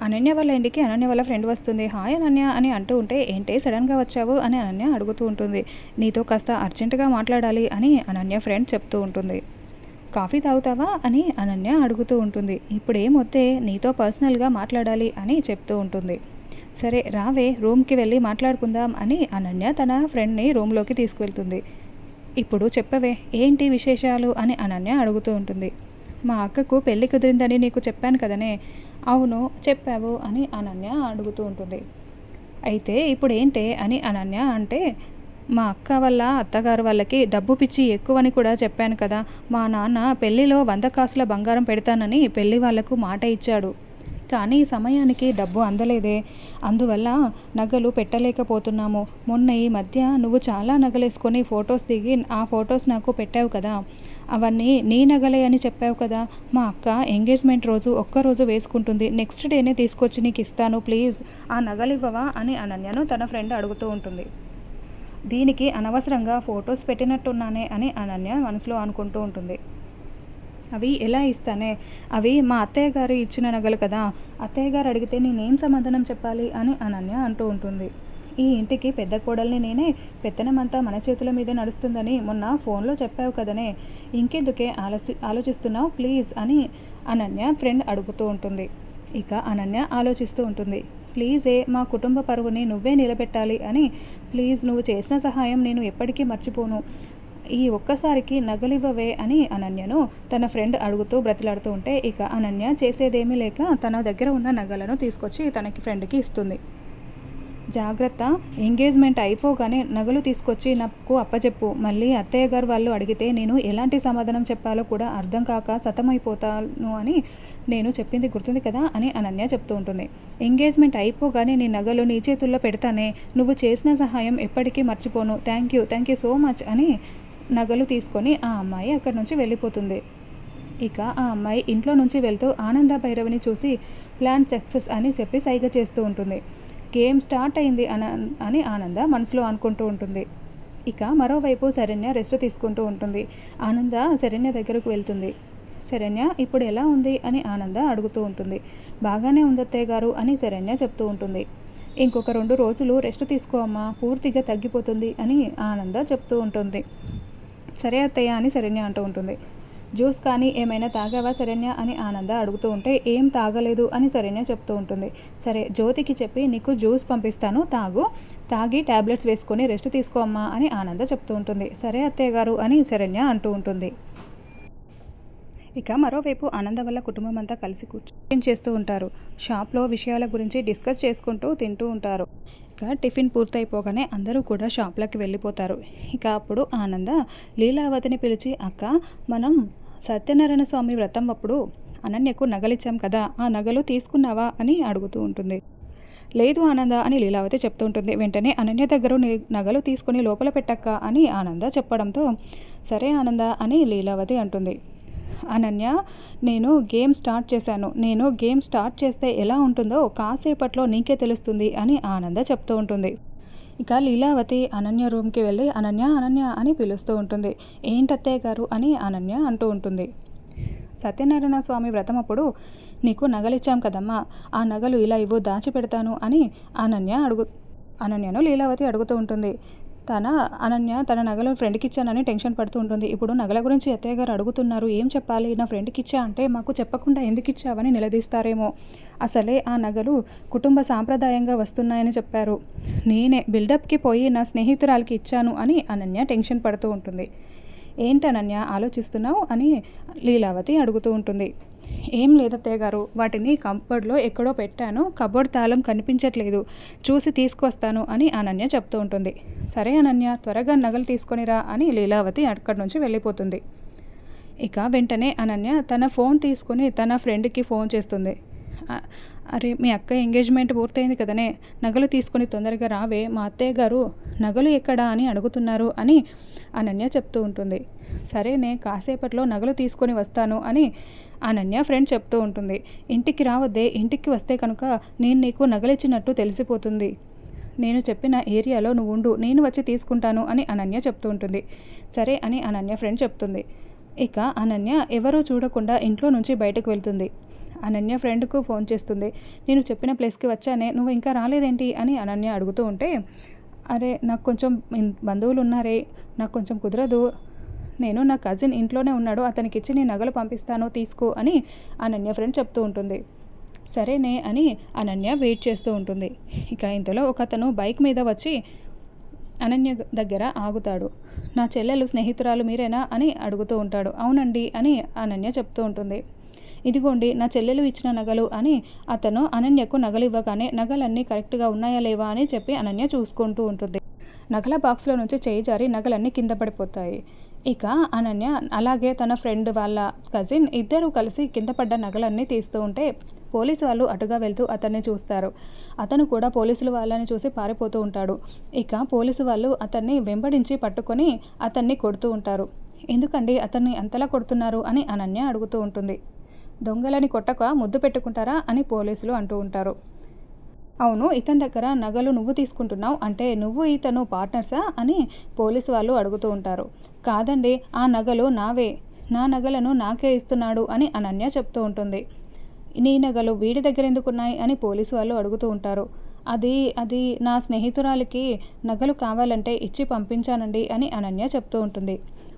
అనన్య వాళ్ళ ఇంటికి అనన్య వాళ్ళ ఫ్రెండ్ వస్తుంది. హాయ్ అనన్య అని అంటూ ఉంటే, ఏంటే సడన్గా వచ్చావు అని అనన్య అడుగుతూ ఉంటుంది. నీతో కాస్త అర్జెంటుగా మాట్లాడాలి అని అనన్య ఫ్రెండ్ చెప్తూ ఉంటుంది. కాఫీ తాగుతావా అని అనన్య అడుగుతూ ఉంటుంది. ఇప్పుడేం వద్దే, నీతో పర్సనల్గా మాట్లాడాలి అని చెప్తూ ఉంటుంది. సరే రావే, రూమ్కి వెళ్ళి మాట్లాడుకుందాం అని అనన్య తన ఫ్రెండ్ని రూమ్లోకి తీసుకువెళ్తుంది. ఇప్పుడు చెప్పవే, ఏంటి విశేషాలు అని అనన్య అడుగుతూ ఉంటుంది. మా అక్కకు పెళ్లి కుదిరిందని నీకు చెప్పాను కదనే. అవును చెప్పావు అని అనన్య అడుగుతూ ఉంటుంది. అయితే ఇప్పుడు ఏంటే అని అనన్య అంటే, మా అక్క వాళ్ళ అత్తగారు వాళ్ళకి డబ్బు పిచ్చి ఎక్కువని కూడా చెప్పాను కదా. మా నాన్న పెళ్లిలో 100 కాసుల బంగారం పెడతానని పెళ్లి వాళ్లకు మాట ఇచ్చాడు. కానీ సమయానికి డబ్బు అందలేదే, అందువల్ల నగలు పెట్టలేకపోతున్నాము. మొన్న ఈ మధ్య నువ్వు చాలా నగలేసుకొని ఫొటోస్ దిగి ఆ ఫొటోస్ నాకు పెట్టావు కదా, అవన్నీ నీ నగలే అని చెప్పావు కదా. మా అక్క ఎంగేజ్మెంట్ రోజు ఒక్కరోజు వేసుకుంటుంది, నెక్స్ట్ డేనే తీసుకొచ్చి నీకు ఇస్తాను, ప్లీజ్ ఆ నగలు ఇవ్వవా అని అనన్యను తన ఫ్రెండ్ అడుగుతూ ఉంటుంది. దీనికి అనవసరంగా ఫొటోస్ పెట్టినట్టున్నానే అని అనన్య మనసులో అనుకుంటూ ఉంటుంది. అవి ఎలా ఇస్తానే, అవి మా అత్తయ్య గారు ఇచ్చిన నగలు కదా, అత్తయ్య గారు అడిగితే నేనేం సమాధానం చెప్పాలి అని అనన్య అంటూ ఉంటుంది. ఈ ఇంటికి పెద్ద కోడల్ని నేనే, పెత్తనమంతా మన చేతుల మీద నడుస్తుందని మొన్న ఫోన్లో చెప్పావు కదనే, ఇంకెందుకే ఆలోచిస్తున్నావు ప్లీజ్ అని అనన్య ఫ్రెండ్ అడుగుతూ ఉంటుంది. ఇక అనన్య ఆలోచిస్తూ ఉంటుంది. ప్లీజే, మా కుటుంబ పరువుని నువ్వే నిలబెట్టాలి అని, ప్లీజ్ నువ్వు చేసిన సహాయం నేను ఎప్పటికీ మర్చిపోను, ఈ ఒక్కసారికి నగలివ్వవే అని అనన్యను తన ఫ్రెండ్ అడుగుతూ బ్రతిలాడుతూ ఉంటే, ఇక అనన్య చేసేదేమీ లేక తన దగ్గర ఉన్న నగలను తీసుకొచ్చి తనకి ఫ్రెండ్కి ఇస్తుంది. జాగ్రత్త, ఎంగేజ్మెంట్ అయిపోగానే నగలు తీసుకొచ్చి నాకు అప్పచెప్పు. మళ్ళీ అత్తయ్య గారు వాళ్ళు అడిగితే నేను ఎలాంటి సమాధానం చెప్పాలో కూడా అర్థం కాక సతమైపోతాను అని నేను చెప్పింది గుర్తుంది కదా అని అనన్య చెప్తూ ఉంటుంది. ఎంగేజ్మెంట్ అయిపోగానే నీ నగలు నీ చేతుల్లో పెడతానే, నువ్వు చేసిన సహాయం ఎప్పటికీ మర్చిపోను, థ్యాంక్ యూ సో మచ్ అని నగలు తీసుకొని ఆ అమ్మాయి అక్కడి నుంచి వెళ్ళిపోతుంది. ఇక ఆ అమ్మాయి ఇంట్లో నుంచి వెళ్తూ ఆనంద భైరవిని చూసి ప్లాన్ సక్సెస్ అని చెప్పి సైగ చేస్తూ ఉంటుంది. గేమ్ స్టార్ట్ అయింది అని ఆనంద మనసులో అనుకుంటూ ఉంటుంది. ఇక మరోవైపు శరణ్య రెస్ట్ తీసుకుంటూ ఉంటుంది. ఆనంద శరణ్య దగ్గరకు వెళ్తుంది. శరణ్య ఇప్పుడు ఎలా ఉంది అని ఆనంద అడుగుతూ ఉంటుంది. బాగానే ఉంది అత్తయ్య గారు అని శరణ్య చెప్తూ ఉంటుంది. ఇంకొక 2 రోజులు రెస్ట్ తీసుకో అమ్మా, పూర్తిగా తగ్గిపోతుంది అని ఆనంద చెప్తూ ఉంటుంది. సరే అత్తయ్య అని శరణ్య అంటూ ఉంటుంది. జ్యూస్ కానీ ఏమైనా తాగావా శరణ్య అని ఆనంద అడుగుతూ ఉంటే, ఏం తాగలేదు అని శరణ్య చెప్తూ ఉంటుంది. సరే జ్యోతికి చెప్పి నీకు జ్యూస్ పంపిస్తాను, తాగి ట్యాబ్లెట్స్ వేసుకొని రెస్ట్ తీసుకో అమ్మా అని ఆనంద చెప్తూ ఉంటుంది. సరే అత్తయ్య గారు అని శరణ్య అంటూ ఉంటుంది. ఇక మరోవైపు ఆనంద వల్ల కుటుంబం అంతా కలిసి కూర్చొని చేస్తూ ఉంటారు. షాప్లో విషయాల గురించి డిస్కస్ చేసుకుంటూ తింటూ ఉంటారు. ఇక టిఫిన్ పూర్తయిపోగానే అందరూ కూడా షాప్లోకి వెళ్ళిపోతారు. ఇక అప్పుడు ఆనంద లీలావతిని పిలిచి, అక్క మనం సత్యనారాయణ స్వామి వ్రతం అప్పుడు అనన్యకు నగలిచ్చాం కదా, ఆ నగలు తీసుకున్నావా అని అడుగుతూ ఉంటుంది. లేదు ఆనంద అని లీలావతి చెప్తూ ఉంటుంది. వెంటనే అనన్య దగ్గర నగలు తీసుకుని లోపల పెట్టక్క అని ఆనంద చెప్పడంతో, సరే ఆనంద అని లీలావతి అంటుంది. అనన్య, నేను గేమ్ స్టార్ట్ చేస్తే ఎలా ఉంటుందో కాసేపట్లో నీకే తెలుస్తుంది అని ఆనంద చెప్తూ ఉంటుంది. ఇక లీలావతి అనన్య రూమ్కి వెళ్ళి అనన్య అని పిలుస్తూ ఉంటుంది. ఏంటత్తయ్య గారు అని అనన్య అంటూ ఉంటుంది. సత్యనారాయణ స్వామి వ్రతం అప్పుడు నీకు నగలిచ్చాం కదమ్మా, ఆ నగలు ఇలా ఇవ్వు, దాచిపెడతాను అని అనన్యను లీలావతి అడుగుతూ ఉంటుంది. అనన్య తన నగలు ఫ్రెండ్కి ఇచ్చానని టెన్షన్ పడుతూ ఉంటుంది. ఇప్పుడు నగల గురించి అత్తయ్య గారు అడుగుతున్నారు, ఏం చెప్పాలి, నా ఫ్రెండ్కి ఇచ్చా అంటే మాకు చెప్పకుండా ఎందుకు ఇచ్చావని నిలదీస్తారేమో, అసలే ఆ నగలు కుటుంబ సాంప్రదాయంగా వస్తున్నాయని చెప్పారు, నేనే బిల్డప్కి పోయి నా స్నేహితురాలకి ఇచ్చాను అని అనన్య టెన్షన్ పడుతూ ఉంటుంది. ఏంటనన్య ఆలోచిస్తున్నావు అని లీలావతి అడుగుతూ ఉంటుంది. ఏం లేదత్తయ్య గారు, వాటిని కబోర్డ్లో ఎక్కడో పెట్టాను, కబోర్డ్ తాళం కనిపించట్లేదు, చూసి తీసుకొస్తాను అని అనన్య చెప్తూ ఉంటుంది. సరే అనన్య, త్వరగా నగలు తీసుకొనిరా అని లీలావతి అక్కడి నుంచి వెళ్ళిపోతుంది. ఇక వెంటనే అనన్య తన ఫోన్ తీసుకొని తన ఫ్రెండ్కి ఫోన్ చేస్తుంది. అరే మీ అక్క ఎంగేజ్మెంట్ పూర్తయింది కదనే, నగలు తీసుకొని తొందరగా రావే, మా అత్తయ్య గారు నగలు ఎక్కడా అని అడుగుతున్నారు అని అనన్య చెప్తూ ఉంటుంది. సరేనే, కాసేపట్లో నగలు తీసుకొని వస్తాను అని అనన్య ఫ్రెండ్ చెప్తూ ఉంటుంది. ఇంటికి రావద్దే, ఇంటికి వస్తే కనుక నేను నీకు నగలిచ్చినట్టు తెలిసిపోతుంది, నేను చెప్పిన ఏరియాలో నువ్వు ఉండు, నేను వచ్చి తీసుకుంటాను అని అనన్య చెప్తూ ఉంటుంది. సరే అని అనన్య ఫ్రెండ్ చెప్తుంది. ఇక అనన్య ఎవరో చూడకుండా ఇంట్లో నుంచి బయటకు వెళ్తుంది. అనన్య ఫ్రెండ్కు ఫోన్ చేస్తుంది. నేను చెప్పిన ప్లేస్కి వచ్చానే, నువ్వు ఇంకా రాలేదేంటి అని అనన్య అడుగుతూ ఉంటే, అరే నాకు కొంచెం బంధువులు ఉన్నారే, నాకు కొంచెం కుదరదు, నేను నా కజిన్ ఇంట్లోనే ఉన్నాడు, అతనికి ఇచ్చి నీ నగలు పంపిస్తాను తీసుకో అని అనన్య ఫ్రెండ్ చెప్తూ ఉంటుంది. సరేనే అని అనన్య వెయిట్ చేస్తూ ఉంటుంది. ఇక ఇంతలో ఒక అతను బైక్ మీద వచ్చి అనన్య దగ్గర ఆగుతాడు. నా చెల్లెలు స్నేహితురాలు మీరేనా అని అడుగుతూ ఉంటాడు. అవునండి అని అనన్య చెప్తూ ఉంటుంది. ఇదిగోండి నా చెల్లెలు ఇచ్చిన నగలు అని అతను అనన్యకు నగలు ఇవ్వగానే నగలన్నీ కరెక్ట్గా ఉన్నాయా లేవా అని చెప్పి అనన్య చూసుకుంటూ ఉంటుంది. నగల బాక్స్లో నుంచి చేయి జారి నగలన్నీ కింద పడిపోతాయి. ఇక అనన్య అలాగే తన ఫ్రెండ్ వాళ్ళ కజిన్ ఇద్దరూ కలిసి కింద పడ్డ నగలన్నీ తీస్తూ ఉంటే పోలీసు వాళ్ళు అటుగా వెళ్తూ అతన్ని చూస్తారు. అతను కూడా పోలీసులు వాళ్ళని చూసి పారిపోతూ ఉంటాడు. ఇక పోలీసు వాళ్ళు అతన్ని వెంబడించి పట్టుకొని అతన్ని కొడుతూ ఉంటారు. ఎందుకండి అతన్ని అంతలా కొడుతున్నారు అని అనన్య అడుగుతూ ఉంటుంది. దొంగలని కొట్టక ముద్దు పెట్టుకుంటారా అని పోలీసులు అంటూ ఉంటారు. అవును, ఇతని దగ్గర నగలు నువ్వు తీసుకుంటున్నావు అంటే నువ్వు ఇతను పార్ట్నర్సా అని పోలీసు వాళ్ళు అడుగుతూ ఉంటారు. కాదండి, ఆ నగలు నావే, నా నగలను నాకే ఇస్తున్నాడు అని అనన్య చెప్తూ ఉంటుంది. నీ నగలు వీడి దగ్గర ఎందుకున్నాయి అని పోలీసు వాళ్ళు అడుగుతూ ఉంటారు. అది నా స్నేహితురాలికి నగలు కావాలంటే ఇచ్చి పంపించానండి అని అనన్య చెప్తూ ఉంటుంది.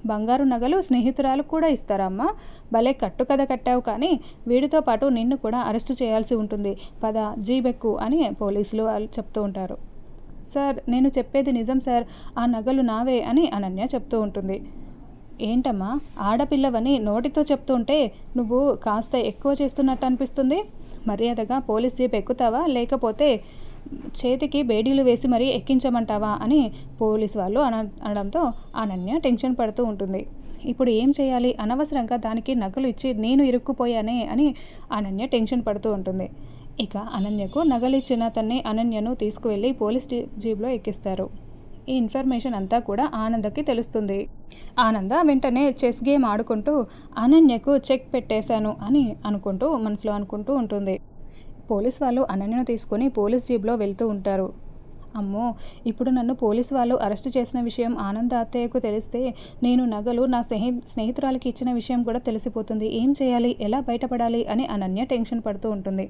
బంగారు నగలు స్నేహితురాలు కూడా ఇస్తారమ్మా, భలే కట్టు కథ కట్టావు, కానీ వీడితో పాటు నిన్ను కూడా అరెస్టు చేయాల్సి ఉంటుంది, పద జీబెక్కు అని పోలీసులు వాళ్ళు చెప్తూ ఉంటారు. సార్ నేను చెప్పేది నిజం సార్, ఆ నగలు నావే అని అనన్య చెప్తూ ఉంటుంది. ఏంటమ్మా ఆడపిల్లవని నోటితో చెప్తుంటే నువ్వు కాస్త ఎక్కువ చేస్తున్నట్టు అనిపిస్తుంది. మర్యాదగా పోలీస్ జీప్ ఎక్కుతావా లేకపోతే చేతికి బేడీలు వేసి మరీ ఎక్కించమంటావా అని పోలీసు వాళ్ళు అనడంతో అనన్య టెన్షన్ పడుతూ ఉంటుంది. ఇప్పుడు ఏం చేయాలి, అనవసరంగా దానికి నగలు ఇచ్చి నేను ఇరుక్కుపోయానే అని అనన్య టెన్షన్ పడుతూ ఉంటుంది. ఇక అనన్యకు నగలిచ్చిన అతన్ని అనన్యను తీసుకువెళ్ళి పోలీస్ జీప్లో ఎక్కిస్తారు. ఈ ఇన్ఫర్మేషన్ అంతా కూడా ఆనందకి తెలుస్తుంది. ఆనంద వెంటనే చెస్ గేమ్ ఆడుకుంటూ అనన్యకు చెక్ పెట్టేశాను అని మనసులో అనుకుంటూ ఉంటుంది. పోలీస్ వాళ్ళు అనన్యను తీసుకొని పోలీస్ జీప్లో వెళ్తూ ఉంటారు. అమ్మో, ఇప్పుడు నన్ను పోలీసు వాళ్ళు అరెస్ట్ చేసిన విషయం ఆనంద అత్తయ్యకు తెలిస్తే నేను నగలు నా స్నేహితురాలకి ఇచ్చిన విషయం కూడా తెలిసిపోతుంది. ఏం చేయాలి, ఎలా బయటపడాలి అని అనన్య టెన్షన్ పడుతూ ఉంటుంది.